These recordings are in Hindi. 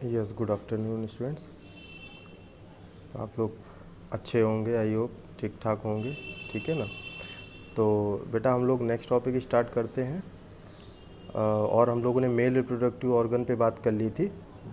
Yes, good afternoon students. आप लोग अच्छे होंगे, आई होप ठीक ठाक होंगे, ठीक है ना। तो बेटा हम लोग नेक्स्ट टॉपिक स्टार्ट करते हैं। और हम लोगों ने मेल रिप्रोडक्टिव ऑर्गन पे बात कर ली थी,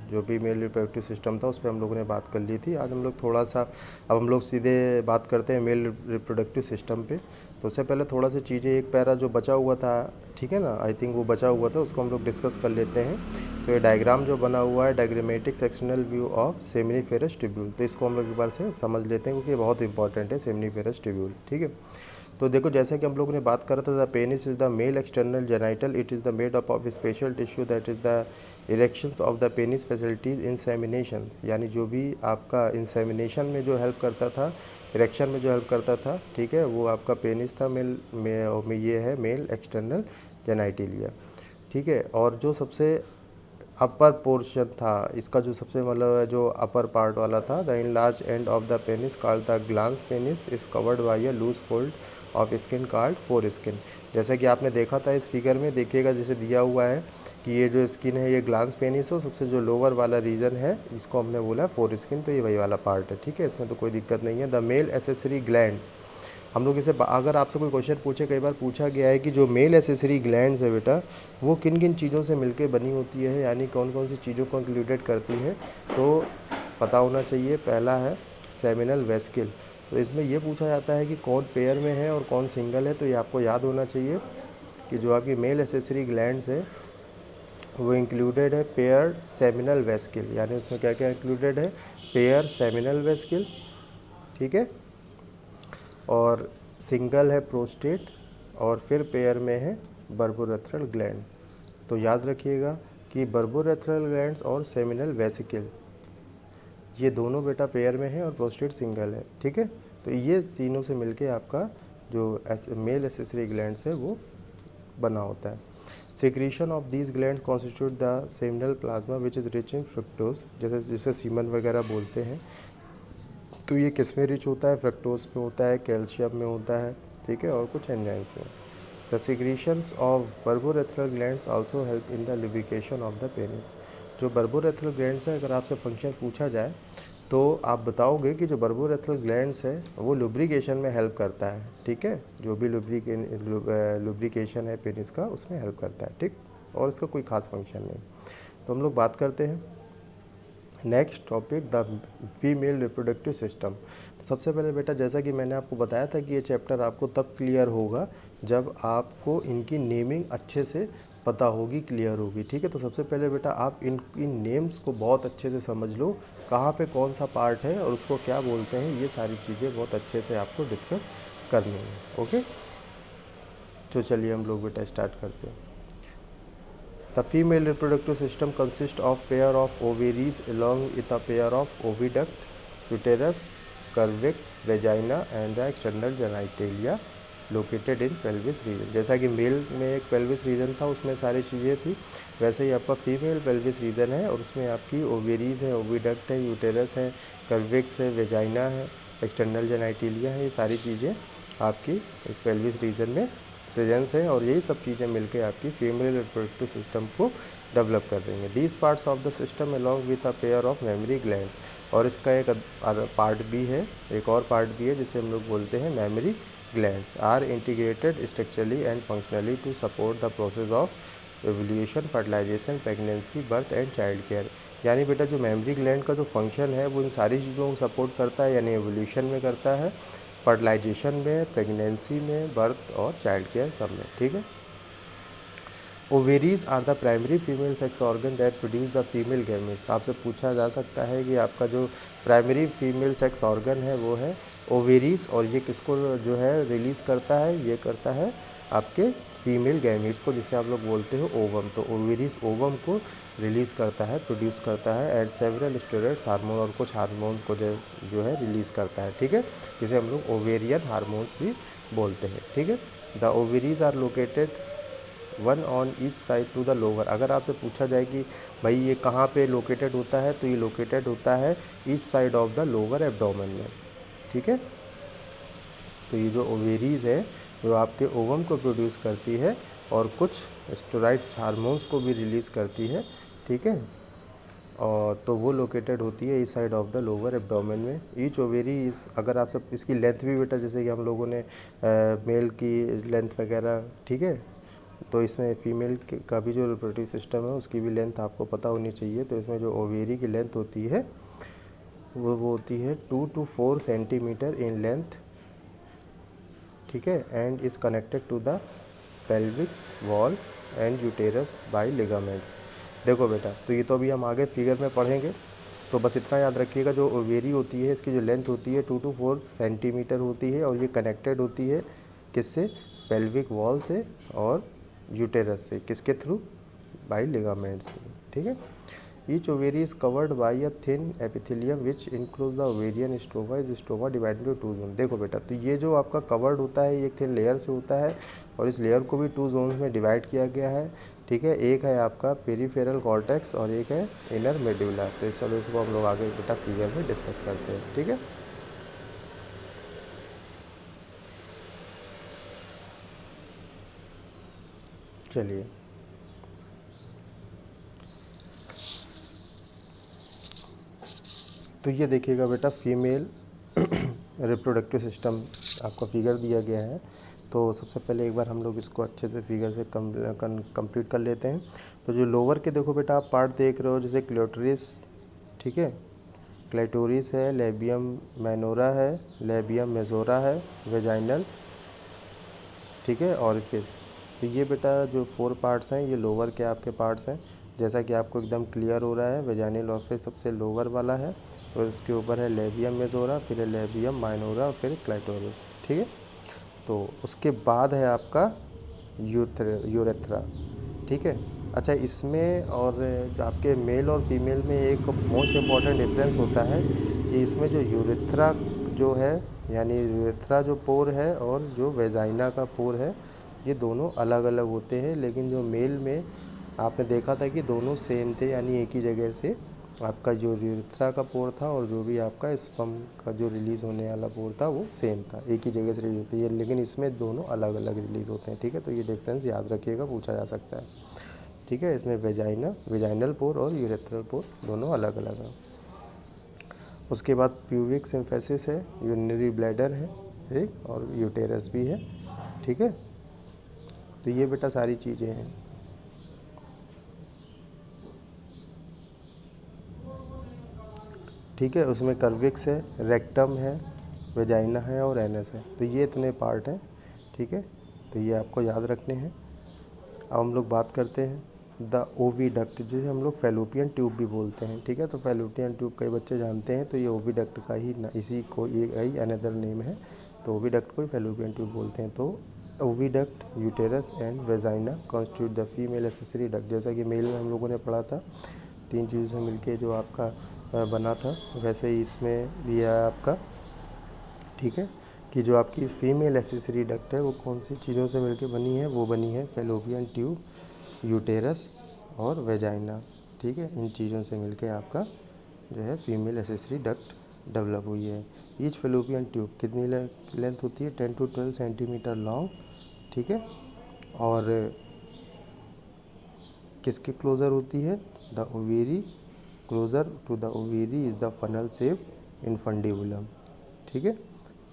जो भी मेल रिप्रोडक्टिव सिस्टम था उस पर हम लोगों ने बात कर ली थी। आज हम लोग थोड़ा सा, अब हम लोग सीधे बात करते हैं मेल रिप्रोडक्टिव सिस्टम पे। तो उससे पहले थोड़ा सी चीज़ें, एक पैरा जो बचा हुआ था, ठीक है ना, आई थिंक वो बचा हुआ था, उसको हम लोग डिस्कस कर लेते हैं। तो ये डायग्राम जो बना हुआ है, diagrammatic sectional view of seminiferous tubule, तो इसको हम लोग एक बार से समझ लेते हैं क्योंकि ये बहुत इंपॉर्टेंट है, सेमिनिफेरस ट्यूब्यूल, ठीक है। तो देखो, जैसे कि हम लोगों ने बात करा था, the penis is the male external genital, it is the made up of special tissue that is the erections of the penis facilities insemination, यानी जो भी आपका इंसेमिनेशन में जो हेल्प करता था, इरेक्शन में जो हेल्प करता था, ठीक है, वो आपका पेनिस था मेल में ये है मेल एक्सटर्नल जेनाइटिलिया, ठीक है। और जो सबसे अपर पोर्शन था इसका, जो सबसे मतलब जो अपर पार्ट वाला था, the enlarged end of the penis called the glans penis is covered by a loose fold of skin called foreskin. जैसा कि आपने देखा था इस फिगर में, देखिएगा जैसे दिया हुआ है कि ये जो स्किन है ये ग्लांस पेनिस हो, सबसे जो लोअर वाला रीजन है इसको हमने बोला फोर स्किन, तो ये वही वाला पार्ट है, ठीक है, इसमें तो कोई दिक्कत नहीं है। द मेल एसेसरी ग्लैंड्स, हम लोग इसे, अगर आपसे कोई क्वेश्चन पूछे, कई बार पूछा गया है कि जो मेल एसेसरी ग्लैंड्स है बेटा, वो किन किन चीज़ों से मिलकर बनी होती है, यानी कौन कौन सी चीज़ों को इंक्लूडेड करती है, तो पता होना चाहिए। पहला है सेमिनल वेस्किल, तो इसमें ये पूछा जाता है कि कौन पेयर में है और कौन सिंगल है, तो ये आपको याद होना चाहिए कि जो आपकी मेल एसेसरी ग्लैंड्स है वो इंक्लूडेड है पेयर सेमिनल वेस्किल, यानी उसमें क्या क्या इंक्लूडेड है, पेयर सेमिनल वेस्किल, ठीक है, और सिंगल है प्रोस्टेट, और फिर पेयर में है बर्बोरेथ्रल ग्लैंड। तो याद रखिएगा कि बर्बोरेथ्रल ग्लैंड्स और सेमिनल वेसिकल ये दोनों बेटा पेयर में है और प्रोस्टेट सिंगल है, ठीक है। तो ये तीनों से मिलके आपका जो मेल एसेसरी ग्लैंड्स है वो बना होता है। Secretion of these glands constitute the seminal plasma which is rich in fructose, जैसे जिसे सीमन वगैरह बोलते हैं। तो ये किस में रिच होता है, फ्रक्टोज में होता है, कैल्शियम में होता है, ठीक है, और कुछ एंजाइम्स में। The secretions of bulbourethral glands also help in the lubrication of the penis. जो बर्बोरेथ्रल ग्लैंड्स है, अगर आपसे फंक्शन पूछा जाए तो आप बताओगे कि जो बर्बोरेथ्रल ग्लैंड्स है वो लुब्रिकेशन में हेल्प करता है, ठीक है, जो भी लुब्रिकेशन है पेनिस का उसमें हेल्प करता है, ठीक, और इसका कोई खास फंक्शन नहीं। तो हम लोग बात करते हैं next topic, the female reproductive system. सबसे पहले बेटा, जैसा कि मैंने आपको बताया था कि ये चैप्टर आपको तब क्लियर होगा जब आपको इनकी नेमिंग अच्छे से पता होगी, क्लियर होगी, ठीक है। तो सबसे पहले बेटा आप इन नेम्स को बहुत अच्छे से समझ लो, कहाँ पे कौन सा पार्ट है और उसको क्या बोलते हैं, ये सारी चीज़ें बहुत अच्छे से आपको डिस्कस करनी है, ओके। तो चलिए हम लोग बेटा स्टार्ट करते हैं। The female reproductive system consists of pair of ovaries along with a pair of oviduct, uterus, cervix, vagina and the external genitalia located in pelvis region। जैसा कि मेल में एक pelvis region था, उसमें सारी चीज़ें थी, वैसे ही आपका फीमेल pelvis region है और उसमें आपकी ओवेरीज है, ओविडक्ट है, यूटेरस है, cervix है, वेजाइना है, एक्सटर्नल जेनाइटिलिया है, ये सारी चीज़ें आपकी इस pelvis region में प्रेजेंस है, और यही सब चीज़ें मिलकर आपकी फीमेल रिप्रोडक्टिव सिस्टम को डेवलप कर देंगे। These parts of the system along with a pair of mammary glands, और इसका एक पार्ट भी है, एक और पार्ट भी है जिसे हम लोग बोलते हैं mammary glands, are integrated structurally and functionally to support the process of ovulation, fertilization, pregnancy, birth and child care. यानी बेटा जो मेमोरी ग्लैंड का जो फंक्शन है वो इन सारी चीज़ों को सपोर्ट करता है, यानी एवोल्यूशन में करता है, फर्टिलाइजेशन में, प्रेगनेंसी में, बर्थ और चाइल्ड केयर सब में, ठीक है। Ovaries are the primary female sex organ that produce the female gametes. आपसे पूछा जा सकता है कि आपका जो प्राइमरी फीमेल सेक्स ऑर्गन है वो है ओवेरीज, और ये किसको जो है रिलीज़ करता है, ये करता है आपके फीमेल गैमेट्स को, जिसे आप लोग बोलते हो ओवम। तो ओवेरीज ओवम को रिलीज़ करता है, प्रोड्यूस करता है, एंड सेवरल स्टेरॉइड्स हार्मोन, और कुछ हार्मोन को जो है रिलीज़ करता है, ठीक है, जिसे हम लोग ओवेरियन हार्मोन्स भी बोलते हैं, ठीक है। The ovaries are located one on each side to the lower. अगर आपसे पूछा जाए कि भाई ये कहाँ पे लोकेटेड होता है, तो ये लोकेटेड होता है each side of the lower abdomen में, ठीक है। तो ये जो ओवेरीज है जो आपके ओवम को प्रोड्यूस करती है और कुछ स्टेरॉइड्स हार्मोन्स को भी रिलीज़ करती है, ठीक है। और तो वो लोकेटेड होती है इस side of the lower abdomen में। ईच ओवेरी इस, अगर आप सब इसकी लेंथ भी बेटा जैसे कि हम लोगों ने मेल की लेंथ वगैरह, ठीक है, तो इसमें फीमेल का भी जो रिप्रोडक्टिव सिस्टम है उसकी भी लेंथ आपको पता होनी चाहिए। तो इसमें जो ओवेरी की लेंथ होती है वो होती है 2 to 4 सेंटीमीटर इन लेंथ, ठीक है, and is connected to the pelvic wall and uterus by ligaments. देखो बेटा, तो ये तो अभी हम आगे फिगर में पढ़ेंगे, तो बस इतना याद रखिएगा, जो ओवेरी होती है इसकी जो लेंथ होती है 2 to 4 सेंटीमीटर होती है, और ये कनेक्टेड होती है किससे, पेल्विक वॉल से और यूटेरस से, किसके थ्रू, बाय लिगामेंट्स, ठीक है। Each ovary is covered by a thin epithelium which includes the ovarian stroma. Is stroma divided into two zones। देखो बेटा, तो ये जो आपका कवर्ड होता है ये एक थिन लेयर से होता है, और इस लेयर को भी 2 जोन्स में डिवाइड किया गया है, ठीक है। एक है आपका पेरिफेरल कॉर्टेक्स और एक है इनर मेडुला। तो इस सब इसको हम लोग आगे बेटा फिगर में डिस्कस करते हैं, ठीक है। चलिए, तो ये देखिएगा बेटा, फीमेल रिप्रोडक्टिव सिस्टम आपका फिगर दिया गया है। तो सबसे पहले एक बार हम लोग इसको अच्छे से फिगर से कंप्लीट कर लेते हैं। तो जो लोअर के देखो बेटा आप पार्ट देख रहे हो, जैसे क्लिटोरिस, ठीक है, क्लिटोरिस है, लेबियम माइनोरा है, लेबियम मेजोरा है, वेजाइनल, ठीक है, ऑरिफिस। तो ये बेटा जो 4 पार्ट्स हैं ये लोअर के आपके पार्ट्स हैं, जैसा कि आपको एकदम क्लियर हो रहा है। वेजाइनल ऑरिफिस सबसे लोअर वाला है, और उसके ऊपर है लेबियम मेजोरा, फिर है लेबियम माइनोरा, और फिर क्लिटोरिस, ठीक है। तो उसके बाद है आपका यूरेथ्रा, ठीक है। अच्छा, इसमें और जो आपके मेल और फीमेल में एक मोस्ट इम्पॉर्टेंट डिफरेंस होता है कि इसमें जो यूरेथ्रा जो है, यानी यूरेथ्रा जो पोर है और जो वेजाइना का पोर है, ये दोनों अलग अलग होते हैं। लेकिन जो मेल में आपने देखा था कि दोनों सेम थे, यानी एक ही जगह से आपका जो यूरेथ्रा का पोर था और जो भी आपका स्पर्म का जो रिलीज़ होने वाला पोर था वो सेम था, एक ही जगह से रिलीज होती है। लेकिन इसमें दोनों अलग अलग रिलीज़ होते हैं, ठीक है। तो ये डिफरेंस याद रखिएगा, पूछा जा सकता है, ठीक है। इसमें वेजाइनल पोर और यूरेथ्रल पोर दोनों अलग अलग हैं। उसके बाद प्यूबिक सिम्फेसिस है, यूरिनरी ब्लैडर है एक, और यूटेरस भी है, ठीक है। तो ये बेटा सारी चीज़ें हैं, ठीक है। उसमें कर्विक्स है, रेक्टम है, वेजाइना है और एनस है। तो ये इतने पार्ट हैं, ठीक है। तो ये आपको याद रखने हैं। अब हम लोग बात करते हैं द ओविडक्ट, जिसे हम लोग फैलोपियन ट्यूब भी बोलते हैं, ठीक है। तो फैलोपियन ट्यूब कई बच्चे जानते हैं, तो ये ओविडक्ट का ही इसी को यही अनदर नेम है। तो ओविडक्ट को ही फैलोपियन ट्यूब बोलते हैं। तो oviduct, uterus and vagina constitute the female accessory duct. जैसा कि मेल में हम लोगों ने पढ़ा था, 3 चीज़ों से मिलके जो आपका बना था, वैसे ही इसमें भी है आपका, ठीक है, कि जो आपकी फीमेल एक्सेसरी डक्ट है वो कौन सी चीज़ों से मिलके बनी है, वो बनी है फैलोपियन ट्यूब, यूटेरस और वेजाइना, ठीक है। इन चीज़ों से मिलके आपका जो है फीमेल एक्सेसरी डक्ट डेवलप हुई है। ईच फैलोपियन ट्यूब कितनी लेंथ होती है, 10 to 12 सेंटीमीटर लॉन्ग, ठीक है। और किसके क्लोज़र होती है, the ovary, closer to the ovary is the funnel shape infundibulum, ठीक है।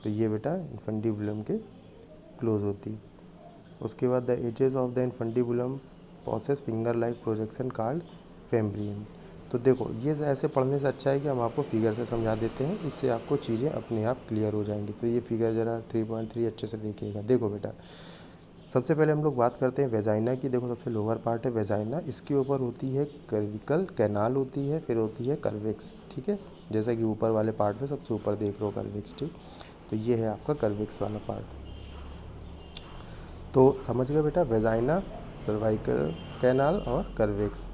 तो ये बेटा इनफंडिबुलम के क्लोज होती है। उसके बाद the edges of the infundibulum possess finger like projection called fimbriae. तो देखो, ये ऐसे पढ़ने से अच्छा है कि हम आपको फिगर से समझा देते हैं, इससे आपको चीज़ें अपने आप क्लियर हो जाएंगी। तो ये फिगर ज़रा 3.3 अच्छे से देखिएगा। देखो बेटा, सबसे पहले हम लोग बात करते हैं वेजाइना की। देखो, सबसे लोअर पार्ट है वेजाइना, इसके ऊपर होती है कर्विकल कैनाल होती है, फिर होती है कर्विक्स, ठीक है। जैसा कि ऊपर वाले पार्ट में सबसे ऊपर देख रहे हो कर्विक्स, ठीक। तो ये है आपका कर्विक्स वाला पार्ट। तो समझ गए बेटा, वेजाइना, सर्वाइकल कैनाल और कर्विक्स।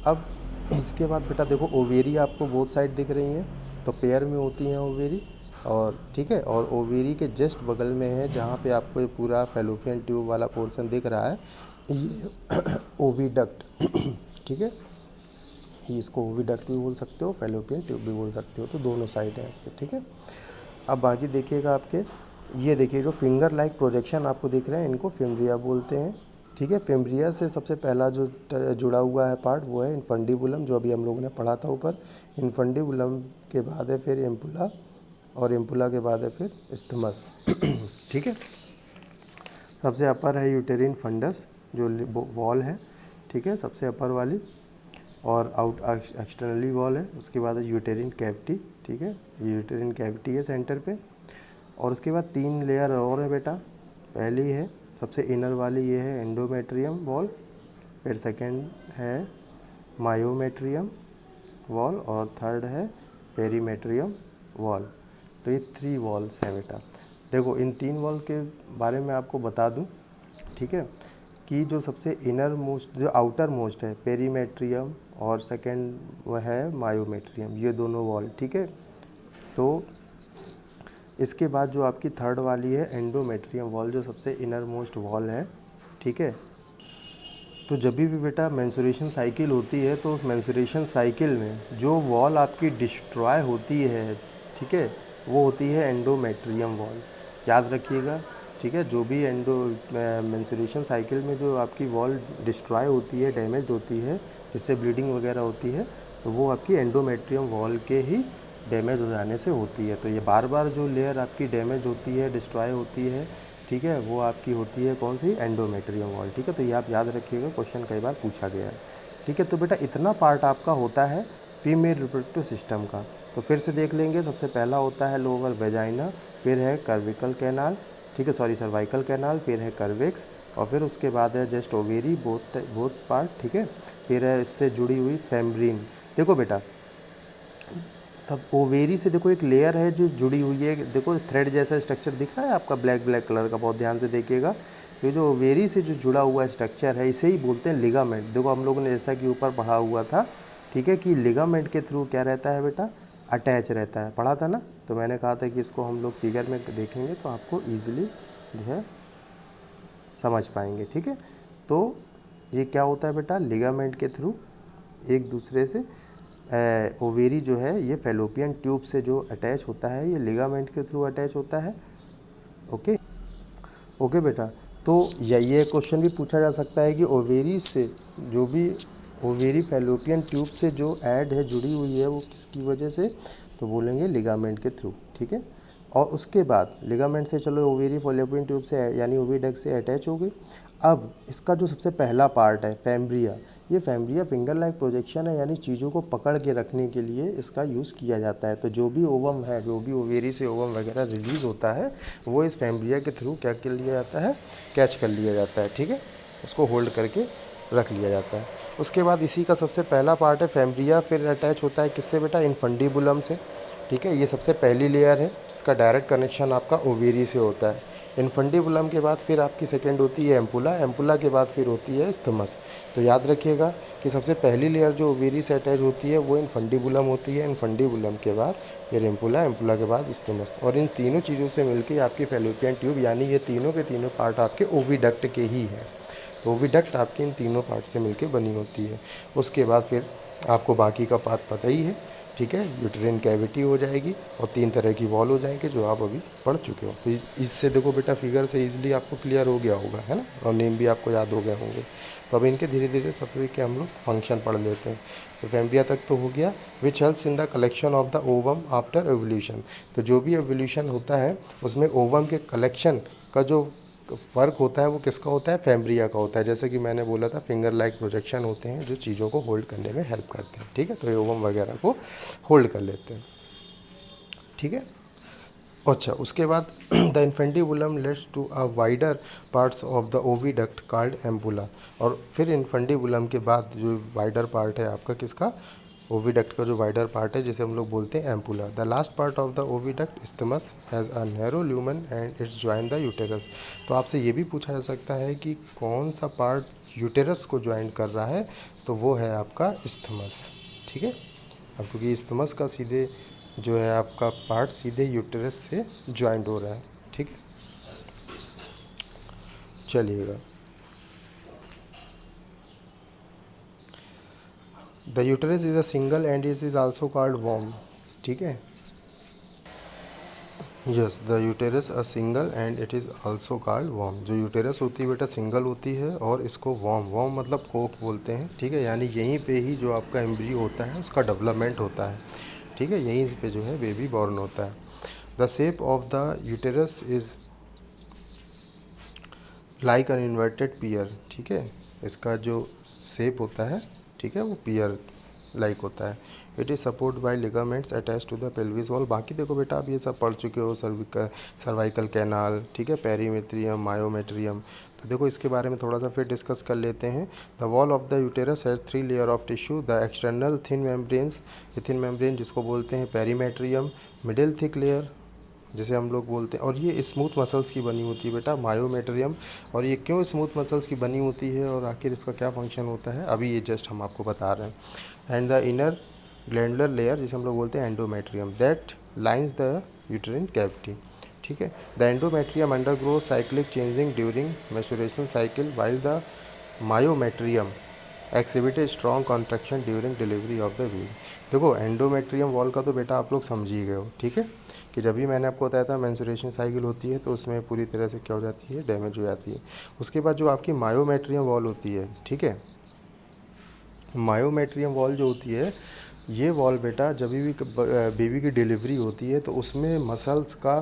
अब इसके बाद बेटा देखो, ओवेरी आपको बोथ साइड दिख रही हैं, तो पेयर में होती हैं ओवेरी, और ठीक है। और ओवेरी के जस्ट बगल में है, जहाँ पे आपको ये पूरा फैलोपियन ट्यूब वाला पोर्शन दिख रहा है, ये ओविडक्ट, ठीक है। इसको ओविडक्ट भी बोल सकते हो, फैलोपियन ट्यूब भी बोल सकते हो, तो दोनों साइड है इसके, ठीक है। अब बाकी देखिएगा आपके, ये देखिए जो फिंगर लाइक प्रोजेक्शन आपको दिख रहे हैं, इनको फिम्ब्रिया बोलते हैं, ठीक है। फिम्ब्रिया से सबसे पहला जो जुड़ा हुआ है पार्ट वो है इन्फंडिबुलम, जो अभी हम लोगों ने पढ़ा था ऊपर। इन्फंडिबुलम के बाद है फिर एम्पुला, और एम्पुला के बाद है फिर इस्थमस। ठीक है। सबसे अपर है यूटेरिन फंडस जो वॉल है, ठीक है, सबसे अपर वाली, और आउट एक्सटर्नली वॉल है। उसके बाद है यूटेरिन कैविटी, ठीक है, ये यूटेरिन कैविटी है सेंटर पे। और उसके बाद 3 लेयर और है बेटा। पहली है सबसे इनर वाली, ये है एंडोमेट्रियम वॉल, फिर सेकंड है मायोमेट्रियम वॉल, और थर्ड है पेरीमेट्रियम वॉल। तो ये 3 वॉल्स हैं बेटा। देखो इन 3 वॉल के बारे में आपको बता दूं, ठीक है, कि जो सबसे इनर मोस्ट, जो आउटर मोस्ट है पेरीमेट्रियम, और सेकंड वह है मायोमेट्रियम, ये दोनों वॉल, ठीक है। तो इसके बाद जो आपकी थर्ड वाली है एंडोमेट्रियम वॉल, जो सबसे इनर मोस्ट वॉल है, ठीक है। तो जब भी बेटा मेंस्ट्रुएशन साइकिल होती है तो उस मेंस्ट्रुएशन साइकिल में जो वॉल आपकी डिस्ट्रॉय होती है, ठीक है, वो होती है एंडोमेट्रियम वॉल, याद रखिएगा, ठीक है। जो भी मेंस्ट्रुएशन साइकिल में जो आपकी वॉल डिस्ट्रॉय होती है, डैमेज होती है, जिससे ब्लीडिंग वगैरह होती है, तो वो आपकी एंडोमेट्रियम वॉल के ही डैमेज हो जाने से होती है। तो ये बार बार जो लेयर आपकी डैमेज होती है, डिस्ट्रॉय होती है, ठीक है, वो आपकी होती है कौन सी, एंडोमेट्रियम वॉल, ठीक है। तो ये आप याद रखिएगा, क्वेश्चन कई बार पूछा गया है, ठीक है। तो बेटा इतना पार्ट आपका होता है फीमेल रिप्रोडक्टिव सिस्टम का। तो फिर से देख लेंगे, सबसे पहला होता है लोअर वेजाइना, फिर है कर्विकल कैनाल, ठीक है, सॉरी सर्वाइकल कैनाल, फिर है कर्वेक्स, और फिर उसके बाद है जस्ट ओवेरी, बोथ पार्ट, ठीक है। फिर है इससे जुड़ी हुई फेम्ब्रीन। देखो बेटा सब ओवेरी से देखो एक लेयर है जो जुड़ी हुई है, देखो थ्रेड जैसा स्ट्रक्चर दिख रहा है आपका ब्लैक ब्लैक कलर का, बहुत ध्यान से देखिएगा। ये जो ओवेरी से जो जुड़ा हुआ स्ट्रक्चर है इसे ही बोलते हैं लिगामेंट। देखो हम लोगों ने जैसा कि ऊपर पढ़ा हुआ था, ठीक है, कि लिगामेंट के थ्रू क्या रहता है बेटा, अटैच रहता है, पढ़ा था ना। तो मैंने कहा था कि इसको हम लोग फिगर में देखेंगे तो आपको ईजिली जो है समझ पाएंगे, ठीक है। तो ये क्या होता है बेटा, लिगामेंट के थ्रू एक दूसरे से ओवेरी जो है ये फैलोपियन ट्यूब से जो अटैच होता है, ये लिगामेंट के थ्रू अटैच होता है। ओके ओके बेटा। तो ये क्वेश्चन भी पूछा जा सकता है कि ओवेरी से जो भी ओवेरी फैलोपियन ट्यूब से जो ऐड है, जुड़ी हुई है, वो किसकी वजह से, तो बोलेंगे लिगामेंट के थ्रू, ठीक है। और उसके बाद लिगामेंट से चलो ओवेरी फैलोपियन ट्यूब से यानी ओविडक्ट से अटैच हो गई। अब इसका जो सबसे पहला पार्ट है फैम्ब्रिया, ये फैम्ब्रिया फिंगर लाइक प्रोजेक्शन है, यानी चीज़ों को पकड़ के रखने के लिए इसका यूज़ किया जाता है। तो जो भी ओवम है, जो भी ओवेरी से ओवम वगैरह रिलीज होता है, वो इस फैम्ब्रिया के थ्रू क्या कर लिया जाता है, कैच कर लिया जाता है, ठीक है, उसको होल्ड करके रख लिया जाता है। उसके बाद इसी का सबसे पहला पार्ट है फैम्ब्रिया, फिर अटैच होता है किससे बेटा, इनफंडिबुलम से, ठीक है। ये सबसे पहली लेयर है, इसका डायरेक्ट कनेक्शन आपका ओवेरी से होता है। इनफंडिबुलम के बाद फिर आपकी सेकेंड होती है एम्पुला, एम्पुला के बाद फिर होती है स्थमस। तो याद रखिएगा कि सबसे पहली लेयर जो ओवेरी से अटैच होती है वो इनफंडिबुलम होती है, इनफंडिबुलम के बाद फिर एम्पुला, एम्पुला के बाद स्थमस, और इन तीनों चीज़ों से मिलकर आपकी फैलोपियन ट्यूब, यानी ये तीनों के तीनों पार्ट आपके ओविडक्ट के ही हैं। ओविडक्ट आपकी इन तीनों पार्ट से मिलकर बनी होती है। उसके बाद फिर आपको बाकी का पार्ट पता ही है, ठीक है, यूट्रिन कैविटी हो जाएगी और 3 तरह की वॉल हो जाएंगे जो आप अभी पढ़ चुके हो। तो इससे देखो बेटा फिगर से इजीली आपको क्लियर हो गया होगा, है ना, और नेम भी आपको याद हो गए होंगे। तो अब इनके धीरे धीरे सभी के हम लोग फंक्शन पढ़ लेते हैं। तो फैम्ब्रिया तक तो हो गया, which helps in the collection of the ovum after evolution. तो जो भी एवोल्यूशन होता है उसमें ओवम के कलेक्शन का जो फ़र्क होता है वो किसका होता है, फैम्ब्रिया का होता है। जैसे कि मैंने बोला था फिंगर लाइक प्रोजेक्शन होते हैं जो चीज़ों को होल्ड करने में हेल्प करते हैं, ठीक है। तो ये ओवम वगैरह को होल्ड कर लेते हैं, ठीक है। अच्छा उसके बाद the infundibulum leads to a wider parts of the oviduct called ampulla. और फिर इन्फेंटिबुलम के बाद जो वाइडर पार्ट है आपका किसका, ओविडक्ट का जो वाइडर पार्ट है जिसे हम लोग बोलते हैं ampulla. The last part of the oviduct isthmus has a narrow lumen and it's join the uterus. तो आपसे ये भी पूछा जा सकता है कि कौन सा पार्ट यूटेरस को ज्वाइन कर रहा है, तो वो है आपका स्थमस, ठीक है। अब क्योंकि स्थमस का सीधे जो है आपका पार्ट सीधे यूटेरस से ज्वाइंट हो रहा है, ठीक है। चलिएगा, the uterus is a single and is also called वॉर्म, ठीक है। Yes, the uterus a single and it is also called वॉर्म। जो यूटेरस होती है बेटा सिंगल होती है और इसको वॉर्म, वॉर्म मतलब कोक बोलते हैं, ठीक है। यानी यहीं पे ही जो आपका एम्ब्रियो होता है उसका डेवलपमेंट होता है, ठीक है। यहीं पे जो है बेबी बॉर्न होता है। The shape of the uterus is like an inverted pear, ठीक है। इसका जो शेप होता है, ठीक है, वो पियर लाइक होता है। It is support by ligaments attach to the pelvis wall. बाकी देखो बेटा आप ये सब पढ़ चुके हो, सर्वाइकल कैनाल, ठीक है, पेरीमेट्रियम, मायोमेट्रियम। तो देखो इसके बारे में थोड़ा सा फिर डिस्कस कर लेते हैं। The wall of the uterus has 3 layer of tissue. The external thin membranes, ये थिन मेम्ब्रेन जिसको बोलते हैं पेरीमेट्रियम, मिडिल थिक लेयर जैसे हम लोग बोलते हैं, और ये स्मूथ मसल्स की बनी होती है बेटा मायोमेट्रियम। और ये क्यों स्मूथ मसल्स की बनी होती है और आखिर इसका क्या फंक्शन होता है, अभी ये जस्ट हम आपको बता रहे हैं। And the inner glandular layer जिसे हम लोग बोलते हैं endometrium, that lines the यूटेरिन cavity, ठीक है। The endometrium undergo cyclic changing during maturation cycle, while the myometrium exhibit strong contraction during delivery of the baby. देखो एंडोमेट्रियम वॉल का तो बेटा आप लोग समझ ही गए हो, ठीक है, कि जब भी मैंने आपको बताया था मेंस्ट्रुएशन साइकिल होती है तो उसमें पूरी तरह से क्या हो जाती है, डैमेज हो जाती है। उसके बाद जो आपकी मायोमेट्रियम वॉल होती है, ठीक है, मायोमेट्रियम वॉल जो होती है, ये वॉल बेटा जब भी बेबी की डिलीवरी होती है तो उसमें मसल्स का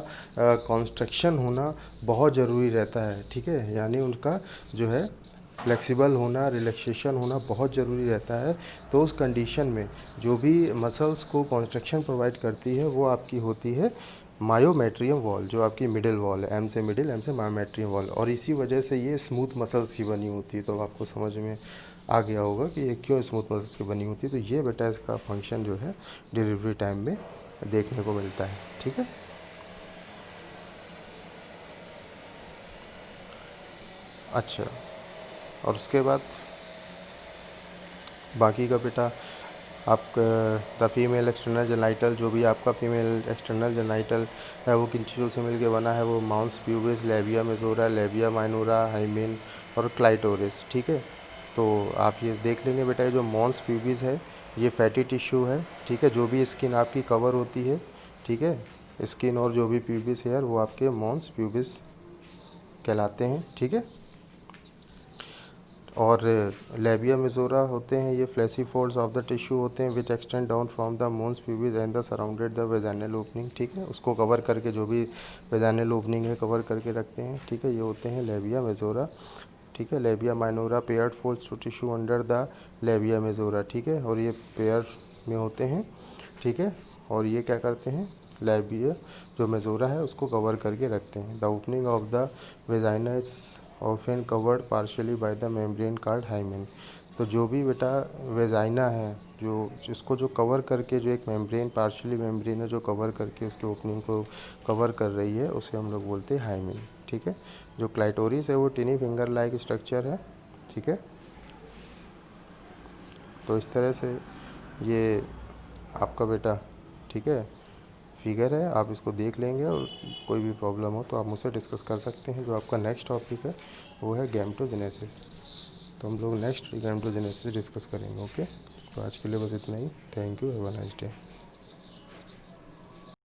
कॉन्स्ट्रक्शन होना बहुत ज़रूरी रहता है, ठीक है। यानी उनका जो है फ्लेक्सिबल होना, रिलैक्सेशन होना बहुत ज़रूरी रहता है। तो उस कंडीशन में जो भी मसल्स को कॉन्स्ट्रक्शन प्रोवाइड करती है वो आपकी होती है मायोमेट्रियम वॉल, जो आपकी मिडिल वॉल है, एम से मिडिल, एम से मायोमेट्रियम वॉल। और इसी वजह से ये स्मूथ मसल्स की बनी होती है। तो आपको समझ में आ गया होगा कि ये क्यों स्मूथ मसल्स की बनी होती है। तो ये बेटा इसका फंक्शन जो है डिलीवरी टाइम में देखने को मिलता है, ठीक है। अच्छा, और उसके बाद बाकी का बेटा आप द फीमेल एक्सटर्नल जेनाइटल, जो भी आपका फीमेल एक्सटर्नल जेनाइटल है वो किन चीज़ों से मिलकर बना है, वो mouse pubis, labia majora, labia minora, hymen और क्लाइटोरिस, ठीक है। तो आप ये देख लेंगे बेटा, ये जो मॉन्स प्यूबिस है ये फैटी टिश्यू है, ठीक है। जो भी स्किन आपकी कवर होती है, ठीक है, स्किन और जो भी प्यूबिस हेयर वो आपके मॉन्स प्यूबिस कहलाते हैं, ठीक है। और लेबिया मेजोरा होते हैं ये fleshy folds of the tissue होते हैं which extend down from the mons pubis and the surrounded the vaginal opening, ठीक है। उसको कवर करके जो भी वेजाइनल ओपनिंग है कवर करके रखते हैं, ठीक है। ये होते हैं लेबिया मेजोरा, ठीक है। Labia minora paired folds to tissue under the labia majora, ठीक है। और ये पेयर में होते हैं, ठीक है। और ये क्या करते हैं, लेबिया जो मेजोरा है उसको कवर करके रखते हैं। The opening of the vagina is often covered partially by the membrane called hymen. तो जो भी बेटा वेजाइना है, जो इसको जो कवर करके जो एक मेम्ब्रेन, पार्शियली मेम्ब्रेन है जो कवर करके उसके ओपनिंग को कवर कर रही है, उसे हम लोग बोलते हैं हाइमेन, ठीक है। जो क्लाइटोरिस है वो टिनी फिंगर लाइक स्ट्रक्चर है, ठीक है। तो इस तरह से ये आपका बेटा, ठीक है, फिगर है, आप इसको देख लेंगे और कोई भी प्रॉब्लम हो तो आप मुझसे डिस्कस कर सकते हैं। जो आपका नेक्स्ट टॉपिक है वो है गैमेटोजेनेसिस। तो हम लोग नेक्स्ट गैमेटोजेनेसिस डिस्कस करेंगे, ओके। तो आज के लिए बस इतना ही। Thank you, have a nice day.